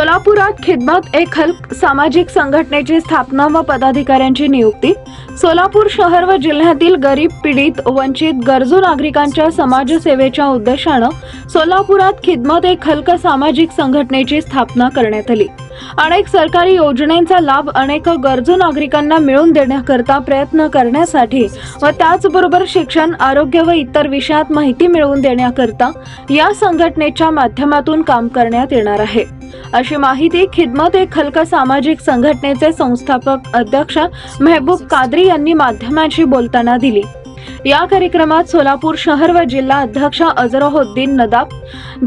सोलापुरात खिदमत एक खल्क सामाजिक संघटनेची स्थापना व पदाधिकाऱ्यांची नियुक्ती। सोलापूर शहर व जिल्ह्यातील गरीब, पीडित, वंचित, गरजू नागरिकांच्या समाजसेवेच्या उद्देशाने सोलापुरात खिदमत एक खल्क सामाजिक संघटनेची स्थापना करण्यात आली। अनेक सरकारी योजनांचा लाभ अनेक गरजू नागरिकांना मिळवून देण्याकरता प्रयत्न करण्यासाठी व त्याचबरोबर शिक्षण, आरोग्य व इतर विषयात माहिती मिळवून देण्याकरता या संघटनेच्या माध्यमातून काम करण्यात येणार आहे, अशी माहिती खिदमत एक खल्क सामाजिक संघटनेचे संस्थापक अध्यक्ष मेहबूब कादरी यांनी माध्यमांशी बोलताना दिली। या कार्यक्रमात सोलापूर शहर व जिल्हा अध्यक्ष अजरुद्दीन नदाब,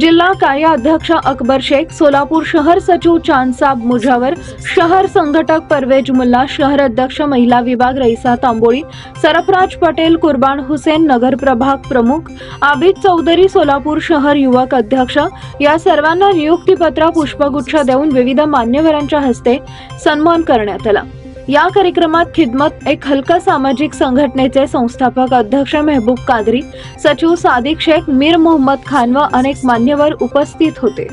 जिल्हा कार्य अध्यक्ष अकबर शेख, सोलापूर शहर सचिव चांदसाब मुजावर, शहर संघटक परवेज मुल्ला, शहर अध्यक्ष महिला विभाग रईसा तांबोळी, सरफराज पटेल, कुर्बान हुसेन, नगर प्रभाग प्रमुख आबिद चौधरी, सोलापूर शहर युवक अध्यक्ष या सर्वांना नियुक्तीपत्र पुष्पगुच्छ देऊन विविध मान्यवरांच्या हस्ते सन्मान करण्यात आला। या कार्यक्रमात खिदमत एक खल्क सामाजिक संघटनेचे संस्थापक अध्यक्ष मेहबूब कादरी, सचिव सादिक शेख, मीर मोहम्मद खान व अनेक मान्यवर उपस्थित होते।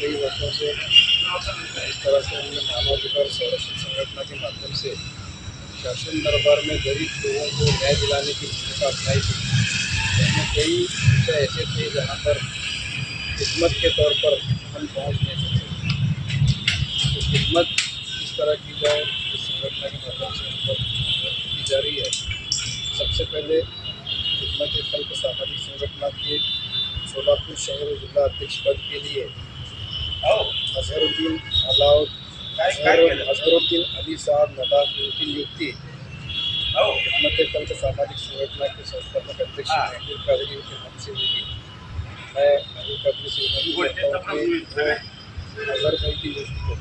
कई वर्षों से इस तरह से हमने मानवाधिकार संरक्षण संगठन के माध्यम से शासन दरबार में गरीब लोगों को न्याय दिलाने की भूमिका अपनाई थी। इसमें कई विषय ऐसे थे जहाँ पर खिदमत के तौर पर हम पहुँच नहीं सकते, तो खिदमत इस तरह की जाए इस संगठन के माध्यम से हम पर की जा रही है। सबसे पहले खिदमत एक खल्क सामाजिक संगठन के सोलापुर शहर और जिला अध्यक्ष पद के लिए अजहरुद्दीन अली साहब नदाब की नियुक्ति खिदमत एक खल्क सामाजिक संगठन के संस्थापक अध्यक्ष मेहबूब कादरी के नाम से होगी। मैं मेहबूब कादरी से विनती करता हूँ कि वो अजहर भाई की नियुक्ति को